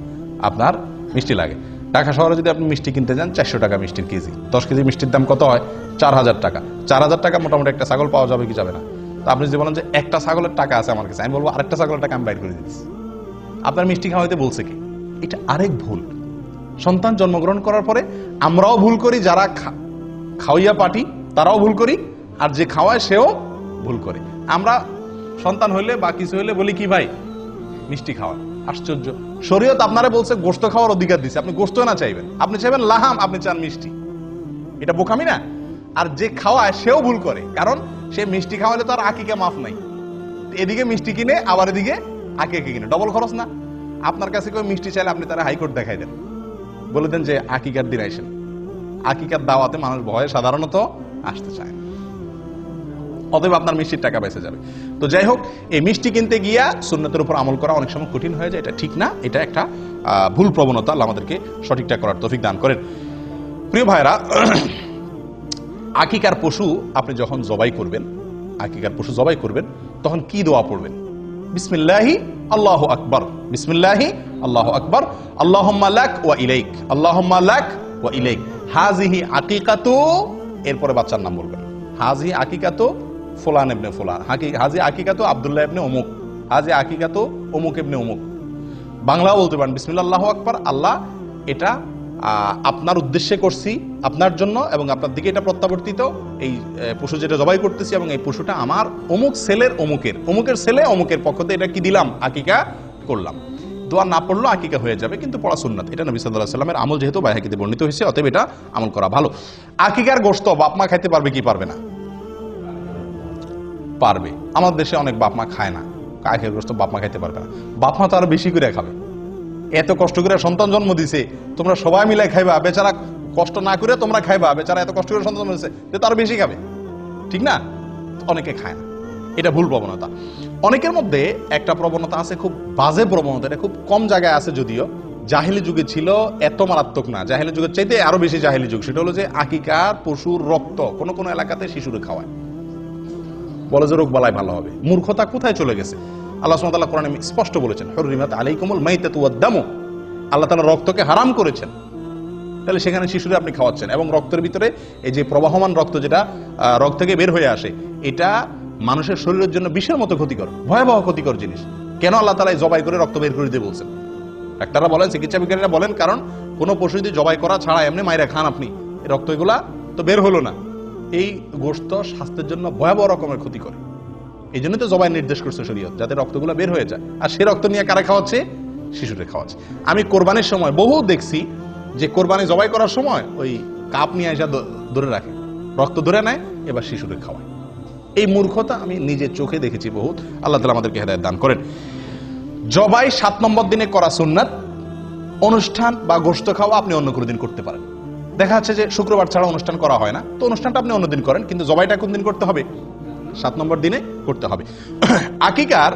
A: আপনার মিষ্টি লাগে। ঢাকা শহরে যদি আপনি মিষ্টি কিনতে যান 400 টাকা মিষ্টির কেজি। 10 কেজি মিষ্টির দাম কত হয়? 4000 টাকা। 4000 টাকা মোটামুটি একটা ছাগল পাওয়া যাবে কি যাবে না? তো আপনি যদি বলেন যে একটা ছাগলের টাকা আছে আমার কাছে, আমি বলবো আরেকটা ছাগলের টাকা আমি বাইর করে দিচ্ছি। আপনার মিষ্টি খাওয়াইতে বলছে কি? এটা আরেক ভুল। সন্তান জন্মগ্রহণ করার পরে আমরাও ভুল করি, যারা খাওয়াইয়া পাঠি তারাও ভুল করি, আর যে খাওয়ায় সেও ভুল করে। আমরা সন্তান হইলে বা কিছু হইলে বলি কি ভাই মিষ্টি খাওয়া। আশ্চর্য, শরীয়ত আপনারা বলছে গোশত খাওয়ার অধিকার দিচ্ছে, আপনি গোশত না চাইবেন, আপনি চাইবেন লাহাম, আপনি চান মিষ্টি। এটা বোকামি না? আর যে খাওয়ায় সেও ভুল করে, কারণ সে মিষ্টি খাওয়ালে তো আর আকিকা মাফ নাই। এদিকে মিষ্টি কিনে আবার এদিকে আকিকা কিনে, ডবল খরচ না? আপনার কাছে কেউ মিষ্টি চাইলে আপনি তারা হাইকোর্ট দেখাই দেন, বলে দেন যে আকিকার দিন আইসেন। আকিকার দাওয়াতে মানুষ ভয়ে সাধারণত আসতে চায়, অতএব আপনার মিষ্টির টাকা বেঁচে যাবে। তো যাই হোক, এই মিষ্টি কিনতে গিয়া সুন্নতের উপর আমল করা অনেক সময় কঠিন হয়ে যায়, এটা ঠিক না, এটা একটা ভুল প্রবণতা। আল্লাহ আমাদেরকে সঠিকটা করার তৌফিক দান করেন। প্রিয় ভাইরা, আকিকার পশু আপনি যখন জবাই করবেন, আকিকার পশু জবাই করবেন, তখন কি দোয়া পড়বেন? বিসমিল্লাহি আল্লাহু আকবার, বিসমিল্লাহি আল্লাহু আকবার, আল্লাহুম্মা লাক ওয়া ইলাইক, আল্লাহুম্মা লাক ওয়া ইলাইক, হাযিহি আকিকাতু, এরপরে বাচ্চার নাম বলবেন। হাজি আকিকাতু ফুলান ইবনে ফুলান, হাজি আকিকাতু আব্দুল্লাহ ইবনে অমুক, হাজি আকিকাতু অমুক ইবনে অমুক। বাংলাও বলতে পারেন বিসমিল্লাহ আল্লাহু আকবার, আল্লাহ এটা আপনার উদ্দেশ্যে করছি, আপনার জন্য, এবং আপনার দিকে এটা প্রত্যাবর্তিত, এই পশু যেটা জবাই করতেছি, এবং এই পশুটা আমার অমুক ছেলের অমুকের, অমুকের ছেলে অমুকের পক্ষতে এটা কি দিলাম, আকিকা করলাম। দোয়া না পড়লেও আকিকা হয়ে যাবে, কিন্তু পড়া সুন্নাত। এটা নবী সাল্লাল্লাহু আলাইহি ওয়াসাল্লামের আমল, যেহেতু বাইহাকিতে বর্ণিত হয়েছে, অতএব এটা আমল করা ভালো। আকিকার গোশত বাপ মা খাইতে পারবে কি পারবে না? পারবে। আমাদের দেশে অনেক বাপ মা খায় না, আকিকার গোশত বাপ মা খাইতে পারবে না। বাপ মা তো আরো বেশি করে খাবে, এত কষ্ট করে সন্তান জন্ম দিছে, তোমরা সবাই মিলে খাইবা, বেচারা কষ্ট না করে তোমরা খাইবা, বেচারা এত কষ্ট করে সন্তান জন্ম দিছে, তার বেশি খাবে, ঠিক না? অনেকে খায় না, এটা ভুল প্রবণতা। অনেকের মধ্যে একটা প্রবণতা আছে, খুব বাজে প্রবণতা, এটা খুব কম জায়গায় আছে যদিও, জাহেলি যুগে ছিল, এত মারাত্মক না, জাহেলি যুগের চাইতে আরো বেশি জাহেলি যুগ। সেটা হলো যে আকিকার পশুর রক্ত কোন কোন এলাকাতে শিশুরে খাওয়ায়, বলে যে রোগ বালাই ভালো হবে। মূর্খতা কোথায় চলে গেছে? আল্লাহ সুবহানাহু ওয়া তাআলা কোরআনে স্পষ্ট বলেছেন, হুররিমাত আলাইকুমুল মাইতাতু ওয়াদ-দামু, আল্লাহ তাআলা রক্তকে হারাম করেছেন। তাহলে সেখানে শিশুরে আপনি খাওয়াচ্ছেন, এবং রক্তের ভিতরে এই যে প্রবাহমান রক্ত, যেটা রক্ত থেকে বের হয়ে আসে, এটা মানুষের শরীরের জন্য বিষের মতো ক্ষতিকর, ভয়াবহ ক্ষতিকর জিনিস। কেন আল্লাহ তাআলা জবাই করে রক্ত বের করে দিয়ে বলছেন? ডাক্তাররা বলেন, চিকিৎসা বিজ্ঞানীরা বলেন, কারণ কোন পশু যদি জবাই করা ছাড়া এমনি মাইরা খান আপনি, এই রক্ত এগুলা তো বের হলো না, এই গোশত স্বাস্থ্যের জন্য ভয়াবহ রকমের ক্ষতি করে। এই জন্য তো জবাই নির্দেশ করছে শরীয়ত, যাতে রক্তগুলো বের হয়ে যায়। আর সে রক্ত নিয়ে কারা খাওয়াচ্ছে? শিশুরে খাওয়াচ্ছে। আমি কোরবানির সময় বহু দেখছি যে কোরবানি জবাই করার সময় ওই কাপ নিয়ে এসে ধরে রাখে, রক্ত ধরে নেয়, এবার শিশুরে খাওয়ায়। এই মূর্খতা আমি নিজের চোখে দেখেছি বহুত। আল্লাহ তাআলা আমাদেরকে হেদায়েত দান করেন। জবাই 7 নম্বর দিনে করা সুন্নাত। অনুষ্ঠান বা গোশত খাওয়া আপনি অন্য কোনো দিন করতে পারেন। দেখা যাচ্ছে যে শুক্রবার ছাড়া অনুষ্ঠান করা হয় না, তো অনুষ্ঠানটা আপনি অন্যদিন করেন, কিন্তু জবাইটা কোন দিন করতে হবে? 7 নম্বর দিনে করতে হবে। আকিকার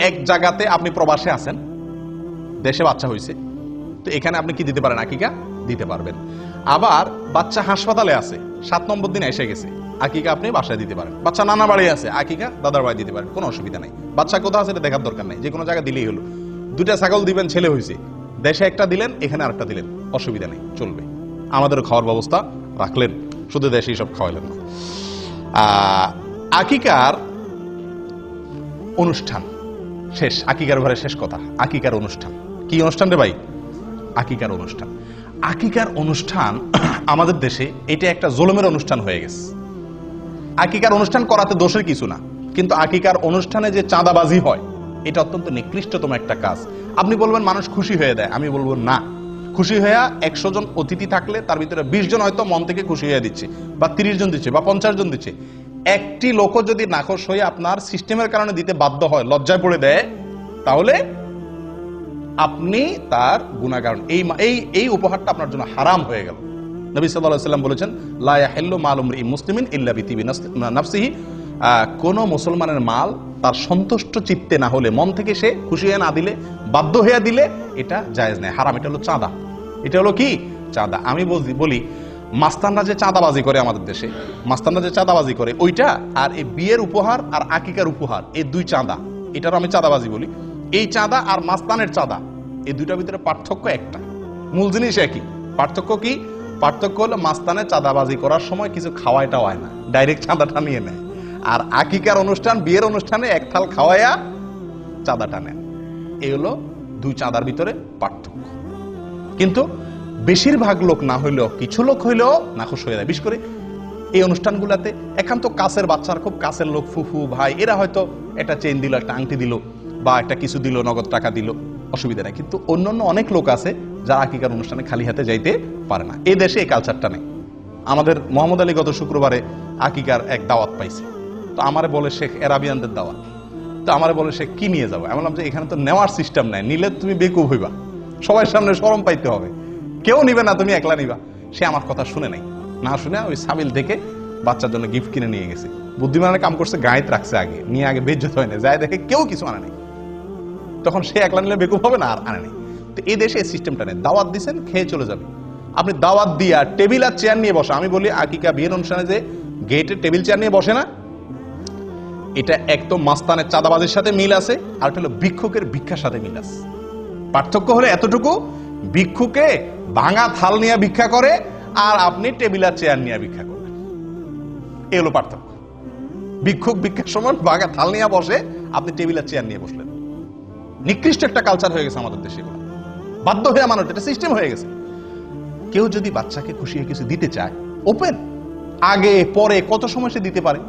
A: এক জায়গাতে আপনি প্রবাসে আছেন, দেশে বাচ্চা হয়েছে, তো এখানে আপনি কি দিতে পারেন? আকিকা দিতে পারবেন। আবার বাচ্চা হাসপাতালে আছে, 7 নম্বর দিনে এসে গেছে, আকিকা আপনি বাসায় দিতে পারেন। বাচ্চা নানা বাড়ি আছে, আকিকা দাদার বাড়ি দিতে পারেন, কোনো অসুবিধা নাই। বাচ্চা কোথাও আছে এটা দেখার দরকার নাই, যে কোনো জায়গায় দিলেই হলো। 2টা ছাগল দিবেন, ছেলে হয়েছে, দেশে একটা দিলেন, এখানে আরেকটা দিলেন, অসুবিধা নেই, চলবে। আমাদেরও খাওয়ার ব্যবস্থা রাখলেন। শুধু দেশি সব খাওয়াইলেন না। আকিকার অনুষ্ঠান শেষ, আকিকার ঘরে শেষ কথা, আকিকার অনুষ্ঠান। কি অনুষ্ঠান রে ভাই? আকিকার অনুষ্ঠান। আকিকার অনুষ্ঠান আমাদের দেশে এটা একটা জুলুমের অনুষ্ঠান হয়ে গেছে। আকিকার অনুষ্ঠান করাতে দোষের কিছু না, কিন্তু আকিকার অনুষ্ঠানে যে চাঁদাবাজি হয় এটা অত্যন্ত নিকৃষ্টতম একটা কাজ। আপনি বলবেন মানুষ খুশি হয়ে দেয়, আমি বলবো না। খুশি হয়ে 100 জন অতিথি থাকলে তার ভিতরে 20 জন হয়তো মন থেকে খুশি হয়ে দিচ্ছে, বা 30 জন দিচ্ছে, বা 50 জন দিচ্ছে। একটি লোকও যদি নাখোশ হয়ে আপনার সিস্টেমের কারণে দিতে বাধ্য হয়, লজ্জায় পড়ে দেয়, তাহলে আপনি তার গুনাহগার। এই উপহারটা আপনার জন্য হারাম হয়ে গেল। নবী সাল্লাল্লাহু আলাইহি ওয়াসাল্লাম বলেছেন, লা ইয়াহিল্লু মালু ইমরিইন মুসলিমিন ইল্লা বিতিবি নাফসিহি। কোন মুসলমানের মাল তার সন্তুষ্ট চিত্তে না হলে, মন থেকে সে খুশি হয়ে না দিলে, বাধ্য হয়ে দিলে, এটা জায়েজ নেই, হারাম। এটা হলো চাঁদা। এটা হলো কি? চাঁদা। আমি বলি মাস্তানরা যে চাঁদাবাজি করে আমাদের দেশে, মাস্তানরা যে চাঁদাবাজি করে ওইটা, আর এই বিয়ের উপহার আর আকিকার উপহার, এই দুই চাঁদা, এটারও আমি চাঁদাবাজি বলি। এই চাঁদা আর মাস্তানের চাঁদা, এই দুইটার ভিতরে পার্থক্য একটা, মূল জিনিস একই। পার্থক্য কি? পার্থক্য হলো মাস্তানে চাঁদাবাজি করার সময় কিছু খাওয়াইটা হয় না, ডাইরেক্ট চাঁদাটা নিয়ে নেয়। আর আকিকার অনুষ্ঠান, বিয়ের অনুষ্ঠানে এক থাল খাওয়াইয়া চাঁদাটা নেয়। এই হলো দুই চাঁদার ভিতরে পার্থক্য। কিন্তু বেশিরভাগ লোক না হইলেও কিছু লোক হইলেও নাখোশ হয়ে যায়। বিশেষ করে এই অনুষ্ঠানগুলোতে একান্ত কাছের বাচ্চার, খুব কাছের লোক, ফুফু ভাই, এরা হয়তো একটা চেইন দিল, একটা আংটি দিল, বা একটা কিছু দিল, নগদ টাকা দিল, অসুবিধা নেই। কিন্তু অন্যান্য অনেক লোক আছে যারা আকিকার অনুষ্ঠানে খালি হাতে যাইতে পারে না। এই দেশে এই কালচারটা নেই। আমাদের মোহাম্মদ আলী গত শুক্রবারে আকিকার এক দাওয়াত পাইছে, তো আমারে বলে শেখ এরাবিয়ানদের দাওয়াত, তো আমারে বলে শেখ কি নিয়ে যাবো? আমি বললাম যে এখানে তো নেওয়ার সিস্টেম নাই, নিলে তুমি বেকুব হইবা, সবার সামনে শরম পাইতে হবে, কেউ নিবে না, তুমি একলা নিবা। সে আমার কথা শুনে নাই, না শুনে ওই সামিল থেকে বাচ্চার জন্য গিফট কিনে নিয়ে গেছে। বুদ্ধিমানের কাম করছে, গায়েত রাখছে আগে, নিয়ে আগে বেজ্জত হয় না, যায় দেখে কেউ কিছু আনে নাই, তখন সে একলা নিলে বেকুব হবে না, আর আনে নাই। তো এই দেশে এই সিস্টেমটা নেই। দাওয়াত দিচ্ছেন, খেয়ে চলে যাবে। আপনি দাওয়াত দিয়া টেবিল আর চেয়ার নিয়ে বসা, আমি বলি আকিকা বিয়ের অনুষ্ঠানে যে গেটে টেবিল চেয়ার নিয়ে বসে না, এটা একদম মাস্তানের চাঁদাবাজির সাথে মিল আছে, আর হলো ভিক্ষুকের ভিক্ষার সাথে মিল আছে। পার্থক্য হলো এতটুকু, ভিক্ষুকে ভাঙা থাল নিয়ে ভিক্ষা করে, আর আপনি টেবিল আর চেয়ার নিয়ে ভিক্ষা করেন। এই হলো পার্থক্য। ভিক্ষুক ভিক্ষার সময় ভাঙা থাল নিয়ে বসে, আপনি টেবিল আর চেয়ার নিয়ে বসলেন। নিকৃষ্ট একটা কালচার হয়ে গেছে আমাদের দেশে। বাধ্য হয়ে মানুষ, এটা সিস্টেম হয়ে গেছে। কেউ যদি বাচ্চাকে খুশি হয়ে কিছু দিতে চায়, ওপেন, আগে পরে কত সময় সে দিতে পারে।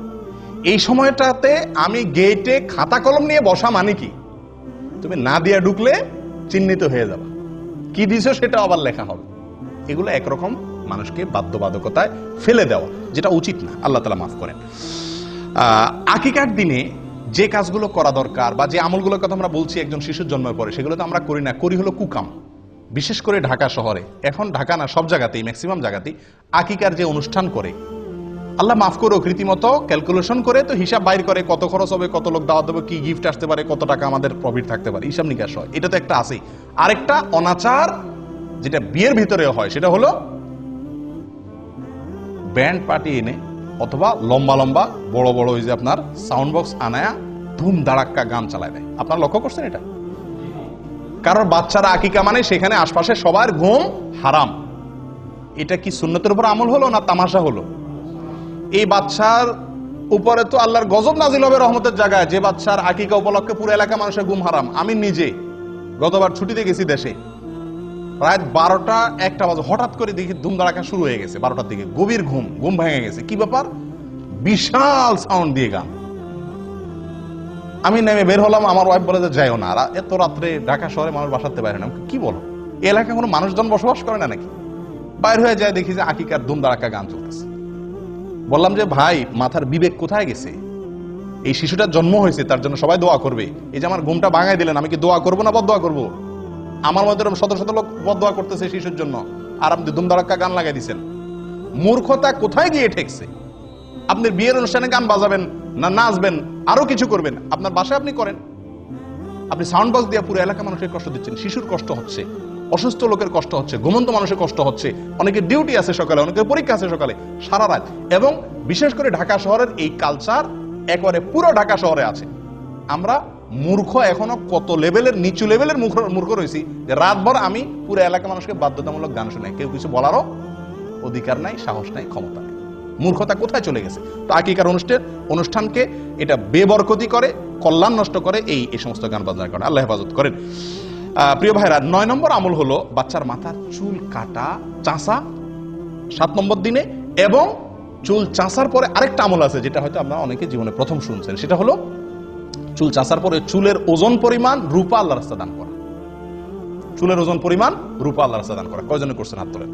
A: এই সময়টাতে আমি গেটে খাতা কলম নিয়ে বসা মানে কি, তুমি না দিয়া ঢুকলে চিহ্নিত হয়ে যাবে, কি দিছো সেটা আবার লেখা হবে। এগুলো একরকম মানুষকে বাধ্যবাধকতায় ফেলে দেওয়া, যেটা উচিত না। আল্লাহ তাআলা মাফ করেন। আকিকার দিনে যে কাজগুলো করা দরকার, বা যে আমলগুলোর কথা আমরা বলছি একজন শিশুর জন্মের পরে, সেগুলো তো আমরা করি না, করি হলো কুকাম। বিশেষ করে ঢাকা শহরে, এখন ঢাকা না, সব জায়গাতেই, ম্যাক্সিমাম জায়গাতেই আকিকার যে অনুষ্ঠান করে, আল্লাহ মাফ করুক, রীতিমতো ক্যালকুলেশন করে তো হিসাব বাইর করে, কত খরচ হবে, কত লোক দাওয়াত দেবে, কি গিফট আসতে পারে, কত টাকা আমাদের প্রফিট থাকতে পারে, হিসাব নিকাশ হয়। এটা তো একটা আছেই। আরেকটা অনাচার যেটা বিয়ের ভিতরে হয়, সেটা হলো ব্যান্ড পার্টি এনে, অথবা লম্বা লম্বা বড় বড় ওই যে আপনার সাউন্ড বক্স আনায়া ধুম ধাড়াক্কা গান চালায় দেয়। আপনারা লক্ষ্য করছেন এটা? কারণ বাচ্চারা আকিকা মানে সেখানে আশপাশে সবার ঘুম হারাম। এটা কি সুন্নতের উপর আমল হলো না তামাশা হলো? এই বাচ্চার উপরে তো আল্লাহর গজব নাজিল হবে রহমতের জায়গায়, যে বাচ্চার আকিকা উপলক্ষে পুরো এলাকা মানুষের ঘুম হারাম। আমি নিজে গতবার ছুটিতে গেছি দেশে, রাত 12টা-1টা বাজে, হঠাৎ করে দেখি ধুম ধাড়াকা শুরু হয়ে গেছে। 12টার দিকে গভীর ঘুম ভেঙে গেছে। কি ব্যাপার? বিশাল সাউন্ড দিয়ে গান। আমি নেমে বের হলাম, আমার ওয়াইফ বলে যে যাইও না, এত রাত্রে ঢাকা শহরে মানুষ বাসাতে বাইরে না। কি বলো, এই এলাকায় কোনো মানুষজন বসবাস করে না নাকি? বাইর হয়ে যায়, দেখি যে আকিকার ধুম ধাড়াকা গান চলতেছে। বললাম যে ভাই, মাথার বিবেক কোথায় গেছে? এই শিশুটার জন্ম হয়েছে, তার জন্য সবাই দোয়া করবে। এই যে আমার ঘুমটা ভাঙাই দিলেন, আমি কি দোয়া করবো না বদদোয়া করবো? আমার মধ্যে শত শত লোক বদদোয়া করতেছে শিশুর জন্য, আর আপনি ধুম ধাড়াক্কা গান লাগাই দিচ্ছেন। মূর্খতা কোথায় গিয়ে ঠেকছে? আপনি বিয়ের অনুষ্ঠানে গান বাজাবেন না, নাচবেন, আরো কিছু করবেন, আপনার বাসায় আপনি করেন। আপনি সাউন্ড বক্স দিয়ে পুরো এলাকা মানুষের কষ্ট দিচ্ছেন। শিশুর কষ্ট হচ্ছে, অসুস্থ লোকের কষ্ট হচ্ছে, ঘুমন্ত মানুষের কষ্ট হচ্ছে, অনেকের ডিউটি আছে সকালে, অনেকের পরীক্ষা আছে সকালে, সারা রাত। এবং বিশেষ করে ঢাকা শহরের এই কালচার একবারে পুরো ঢাকা শহরে আছে। আমরা মূর্খ, এখনো কত লেভেলের, নিচু লেভেলের মূর্খ রয়েছি, যে রাতভর আমি পুরো এলাকা মানুষকে বাধ্যতামূলক গান শোনাই। কেউ কিছু বলারও অধিকার নাই, সাহস নাই, ক্ষমতা নেই। মূর্খতা কোথায় চলে গেছে? তো আকিকার অনুষ্ঠানকে এটা বেবরকতি করে, কল্যাণ নষ্ট করে এই সমস্ত গান বাজনার কারণে। আল্লাহ হেফাজত করেন। প্রিয় ভাইরা, 9 নম্বর আমল হলো বাচ্চার মাথার চুল কাটা, চাঁচা 7 নম্বর দিনে। এবং চুল চাঁচার পরে আরেকটা আমল আছে, যেটা হয়তো আপনারা অনেকে জীবনে প্রথম শুনছেন, সেটা হলো চুল চাঁচার পরে চুলের ওজন পরিমাণ রূপা আল্লাহর রাস্তায় দান করা। চুলের ওজন পরিমাণ রূপা আল্লাহর রাস্তায় দান করা। কয়জনে করছেন হাত তোলেন?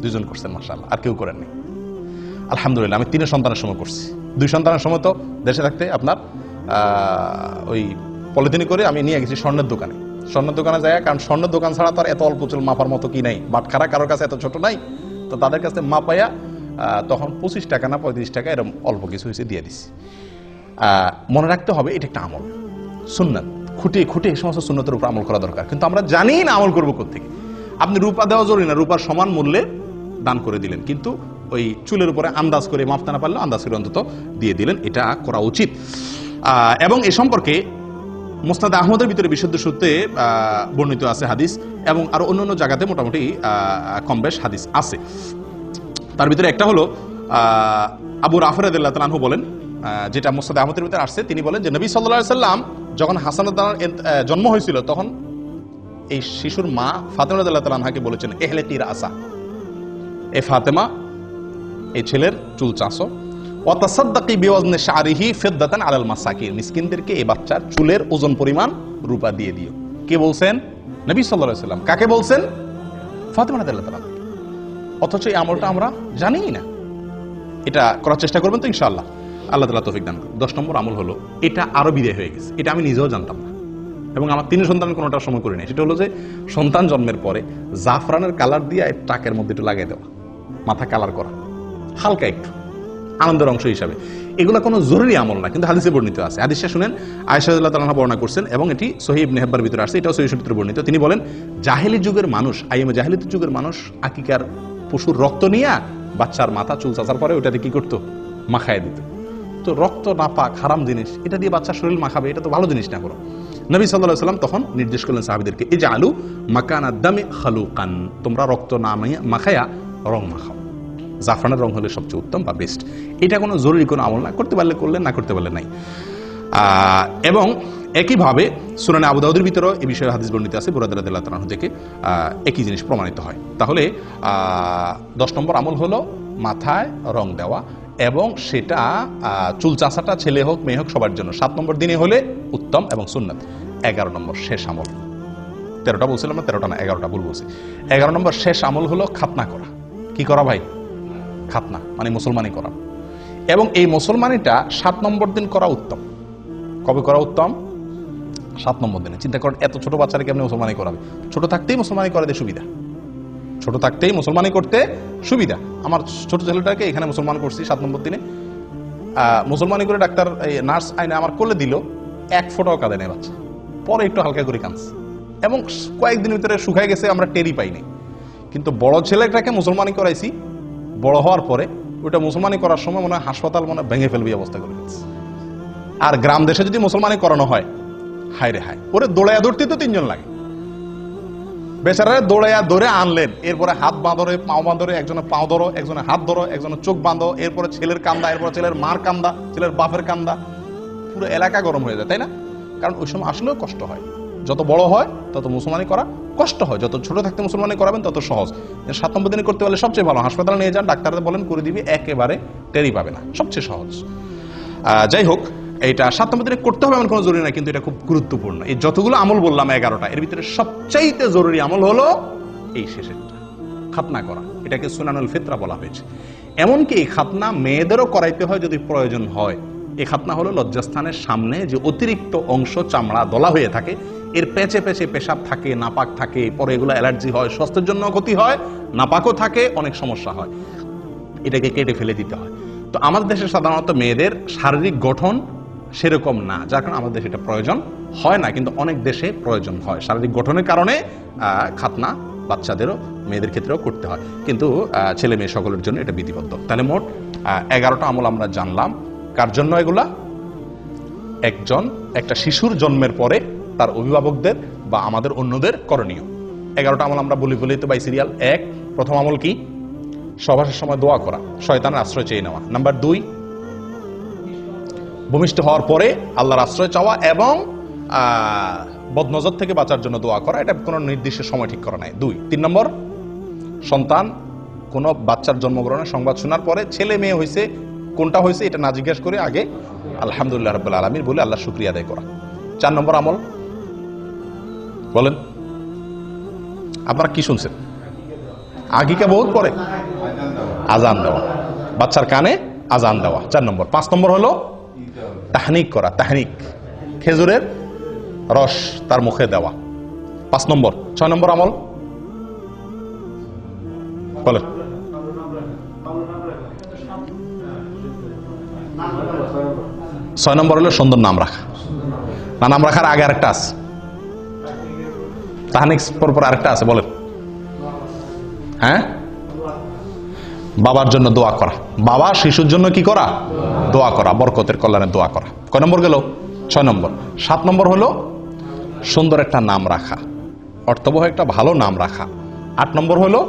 A: 2 জন করছেন, মাশাআল্লাহ। আর কেউ করেননি? আলহামদুলিল্লাহ। আমি 3 সন্তানের সময় করছি। 2 সন্তানের সময় তো দেশে থাকতে আপনার ওই পলিথিন করে আমি নিয়ে গেছি স্বর্ণের দোকানে। স্বর্ণের দোকানে যায়, কারণ স্বর্ণের দোকান ছাড়া তো আর এত অল্প চুল মাপার মতো কি নাই, বাটখারা কারোর কাছে এত ছোট নাই। তো তাদের কাছে মাপাইয়া তখন 25 টাকা না 35 টাকা এরকম অল্প কিছু হয়েছে দিয়ে দিছি। মনে রাখতে হবে এটা একটা আমল, সুন্নাত। খুঁটিয়ে খুঁটিয়ে এই সমস্ত সুন্নতের উপর আমল করা দরকার, কিন্তু আমরা জানি না আমল করবো কোত্থেকে। আপনি রূপা দেওয়া জরুরি না, রূপার সমান মূল্যে দান করে দিলেন, কিন্তু ওই চুলের উপরে আন্দাজ করে মাপতে না পারলে আন্দাজ করে অন্তত দিয়ে দিলেন, এটা করা উচিত। এবং এ সম্পর্কে মুসনাদ আহমদের ভিতরে বিশুদ্ধ সূত্রে বর্ণিত আছে হাদিস, এবং আরো অন্যান্য জায়গাতে মোটামুটি কম বেশ হাদিস আছে। তার ভিতরে একটা হলো আবু রাফি রাদিয়াল্লাহু তাআলা আনহু বলেন, যেটা মুসনাদ আহমদের ভিতরে আসছে, তিনি বলেন যে নবী সাল্লাল্লাহু আলাইহি সাল্লাম যখন হাসানের জন্ম হয়েছিল, তখন এই শিশুর মা ফাতেমা রাদিয়াল্লাহু তাআলা আনহাকে বলেছেন, ইহলিকি রাসা, এ ফাতেমা এই ছেলের চুল চাঁচো, ওয়া তাসাদদাকি বিওয়াজনি শারিহি ফিদ্দাতান আলাল মাসাকিন, মিসকিনদেরকে এই বাচ্চার চুলের ওজন পরিমাণ রূপা দিয়ে দিও। কে বলছেন? নবী সাল্লাল্লাহু আলাইহি সাল্লাম। কাকে বলছেন? ফাতেমা রাদিয়াল্লাহু তাআলা। অথচ এই আমলটা আমরা জানিই না। এটা করার চেষ্টা করবেন তো ইনশাআল্লাহ, আল্লাহ তাআলা তৌফিক দান করুন। 10 নম্বর আমল হলো, এটা আরো বিদায় হয়ে গেছে, এটা আমি নিজেও জানতাম না, এবং আমার 3 সন্তানের কোনোটা সময় করি নাই। সেটা হলো যে সন্তান জন্মের পরে জাফরানের কালার দিয়ে টাকের মধ্যে একটু লাগিয়ে দেওয়া, মাথা কালার করা, হালকা একটু আনন্দের অংশ হিসাবে। এগুলো কোনো জরুরি আমল না, কিন্তু হাদিসে বর্ণিত আছে। হাদিসটা শুনেন, আয়েশা রাদিয়াল্লাহু তাআলা বর্ণনা করছেন, এবং এটি সহিহ ইবনে হিব্বানের ভিতরে আছে, এটাও সহিহ সূত্রে বর্ণিত। তিনি বলেন, জাহেলি যুগের মানুষ, আইয়ামে জাহেলিয়াতের যুগের মানুষ আকিকার পশুর রক্ত নিয়ে বাচ্চার মাথা চুল চাচার পরে ওটাতে কি করতো? মাখায় দিত। তো রক্ত নাপাক, হারাম জিনিস, এটা দিয়ে বাচ্চার শরীর মাখাবে, এটা তো ভালো জিনিস না। করো নবী সাল্লাল্লাহু আলাইহি ওয়াসাল্লাম তখন নির্দেশ করলেন সাহাবীদেরকে, ইজআলু মাকানাদ দামি খালুকান, তোমরা রক্ত না মাখায়া রং মাখাও। জাফরানের রং হলে সবচেয়ে উত্তম বা বেস্ট। এটা কোনো জরুরি কোনো আমল না, করতে পারলে করলেন, না করতে পারলে নাই। এবং একইভাবে সুনানে আবু দাউদের ভিতরেও এই বিষয়ে হাদিস বর্ণিত আছে, বুরায়দা রাদিয়াল্লাহু তাআলা থেকে একই জিনিস প্রমাণিত হয়। তাহলে 10 নম্বর আমল হলো মাথায় রং দেওয়া, এবং সেটা চুল চাঁচাটা ছেলে হোক মেয়ে হোক সবার জন্য। 7 নম্বর দিনে হলে উত্তম এবং সুন্নাত। 11 নম্বর শেষ আমল, 13টা বলছিলাম না, 13টা না 11টা ভুল বলছি। 11 নম্বর শেষ আমল হলো খাতনা করা। কি করা ভাই? খাতনা মানে মুসলমানি করা। এবং এই মুসলমানিটা 7 নম্বর দিন করা উত্তম। কবে করা উত্তম? 7 নম্বর দিনে। চিন্তা করেন, এত ছোট বাচ্চারা কেমনে মুসলমানি করাবে? ছোট থাকতেই মুসলমানি করাতে সুবিধা, ছোট থাকতেই মুসলমানি করতে সুবিধা। আমার ছোট ছেলেটাকে এখানে মুসলমান করছি 7 নম্বর দিনে। মুসলমানি করে ডাক্তার নার্স আইনে আমার কোলে দিল, 1 ফোঁটাও কাঁদে নেই বাচ্চা। পরে একটু হালকা করে কাঁদছে, এবং কয়েকদিনের ভিতরে শুকায় গেছে, আমরা টেরই পাইনি। কিন্তু বড় ছেলেটাকে মুসলমানি করাইছি, বড় হওয়ার পরে ওটা মুসলমানি করার সময় মনে হয় হাসপাতাল মনে ভেঙে ফেলবে অবস্থা করে ফেলছে। আর গ্রাম দেশে যদি মুসলমানি করানো হয়, হায় রে হায়, ওরে দৌড়াইয়া ধরতে তো 3 জন লাগে। বেচারা দৌড়াইয়া ধরে আনলেন, এরপরে হাত বাঁধরে, পাও বাঁধরে, একজনের পাও ধরো, একজনের হাত ধরো, একজনের চোখ বাঁধো, এরপরে ছেলের কান্দা, এরপরে ছেলের মার কান্দা, ছেলের বাপের কান্দা, পুরো এলাকা গরম হয়ে যায়, তাই না? কারণ ওই সময় আসলেও কষ্ট হয়। যত বড় হয় তত মুসলমানি করা কষ্ট হয়, যত ছোট থাকতে মুসলমানি করাবেন তত সহজ। 7 নম্বর দিনে করতে পারলে সবচেয়ে ভালো। হাসপাতালে নিয়ে যান, ডাক্তারদের বলেন করে দিবি, একেবারে টেরি পাবে না, সবচেয়ে সহজ। যাই হোক, এইটা 7 নম্বর দিনে করতে হবে এমন কোনো জরুরি না, কিন্তু এটা খুব গুরুত্বপূর্ণ। এই যতগুলো আমল বললাম 11টা, এর ভিতরে সবচাইতে জরুরি আমল হলো এই শেষেরটা, খাতনা করা। এটাকে সুনানুল ফিতরা বলা হয়েছে। এমনকি এই খাতনা মেয়েদেরও করাইতে হয় যদি প্রয়োজন হয়। এই খাতনা হলো লজ্জাস্থানের সামনে যে অতিরিক্ত অংশ চামড়া দলা হয়ে থাকে, এর পেঁচে পেঁচে পেশাব থাকে, নাপাক থাকে, পরে এগুলো অ্যালার্জি হয়, স্বাস্থ্যের জন্য ক্ষতি হয়, নাপাকও থাকে, অনেক সমস্যা হয়, এটাকে কেটে ফেলে দিতে হয়। তো আমাদের দেশে সাধারণত মেয়েদের শারীরিক গঠন সেরকম না, যার কারণে আমাদের দেশে এটা প্রয়োজন হয় না, কিন্তু অনেক দেশে প্রয়োজন হয়। শারীরিক গঠনের কারণে খাতনা বাচ্চাদেরও মেয়েদের ক্ষেত্রেও করতে হয়, কিন্তু ছেলে মেয়ে সকলের জন্য এটা বিধিবদ্ধ। তাহলে মোট 11টা আমল আমরা জানলাম। কার জন্য এগুলা? একটা শিশুর জন্মের পরে তার অভিভাবকদের বা আমাদের অন্যদের করণীয়। 11টা আমল আমরা বলি তো বাই সিরিয়াল। 1, প্রথম আমল কি? সহবাসের সময় দোয়া করা, শয়তানের আশ্রয় চেয়ে নেওয়া। নাম্বার 2, ভূমিষ্ঠ হওয়ার পরে আল্লাহর আশ্রয় চাওয়া এবং বদনজর থেকে বাঁচার জন্য দোয়া করা। এটা কোনো নির্দিষ্ট সময় ঠিক করা নাই। 2। 3 নম্বর, সন্তান কোনো বাচ্চার জন্মগ্রহণের সংবাদ শোনার পরে ছেলে মেয়ে হয়েছে, কোনটা হয়েছে এটা না জিজ্ঞেস করে আগে আলহামদুলিল্লাহ রাব্বিল আলামিন বলে আল্লাহ শুকরিয়া আদায় করা। 4 নম্বর আমল বলেন, আপনারা কি শুনছেন? আকিকা বহুত পরে আজান দেওয়া, বাচ্চার কানে আজান দেওয়া 4 নম্বর। 5 নম্বর হলো তাহনিক করা, তাহনিক, খেজুরের রস তার মুখে দেওয়া 5 নম্বর। 6 নম্বর আমল বলেন। 6 নম্বর হলো সুন্দর নাম রাখা। না, নাম রাখার আগে আরেকটা আছে, তাহনিক পর আরেকটা আছে, বলেন। হ্যাঁ, বাবার জন্য দোয়া করা, বাবা শিশুর জন্য কি করা? দোয়া করা, বরকতের কল্যাণে দোয়া করা। কয় নম্বর গেল? 6 নম্বর। 7 নম্বর হলো সুন্দর একটা নাম রাখা, অর্থবহ একটা ভালো নাম রাখা। 8 নম্বর হলো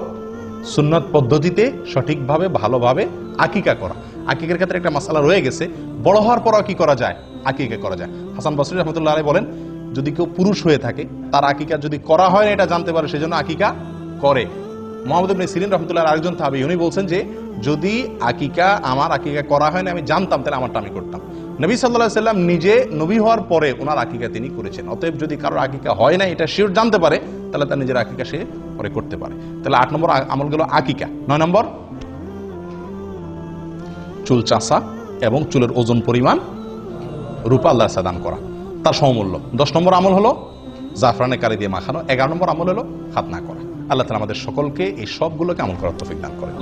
A: সুন্নত পদ্ধতিতে সঠিকভাবে ভালোভাবে আকিকা করা। আকিকার ক্ষেত্রে একটা মাসালা রয়ে গেছে, বড় হওয়ার পরও কি করা যায়? আকিকা করা যায়। হাসান বসরি রহমতুল্লাহ আলাইহি বলেন, যদি কেউ পুরুষ হয়ে থাকে তার আকিকা যদি করা হয় না এটা জানতে পারে, সেজন্য আকিকা করে। মুহাম্মদ ইবনে সিরিন রহমতুল্লাহ আরেকজন তাহাবী, উনি বলছেন যে যদি আমার আকিকা করা হয় না আমি জানতাম তাহলে আমারটা আমি করতাম। নবী সাল্লাল্লাহু আলাইহি সাল্লাম নিজে নবী হওয়ার পরে ওনার আকিকা তিনি করেছেন। অতএব যদি কারোর আকিকা হয় না এটা শিওর জানতে পারে তাহলে তার নিজের আকিকা সে পরে করতে পারে। তাহলে 8 নম্বর আমল গেল আকিকা। 9 নম্বর চুল চাষা এবং চুলের ওজন পরিমাণ রূপা আল্লাহ সাদান করা, তার সমমূল্য। 10 নম্বর আমল হলো জাফরানে কালি দিয়ে মাখানো। 11 নম্বর আমল হলো খাতনা করা। আল্লাহ তাআলা আমাদের সকলকে এই সবগুলোকে আমল করার তৌফিক দান করেন।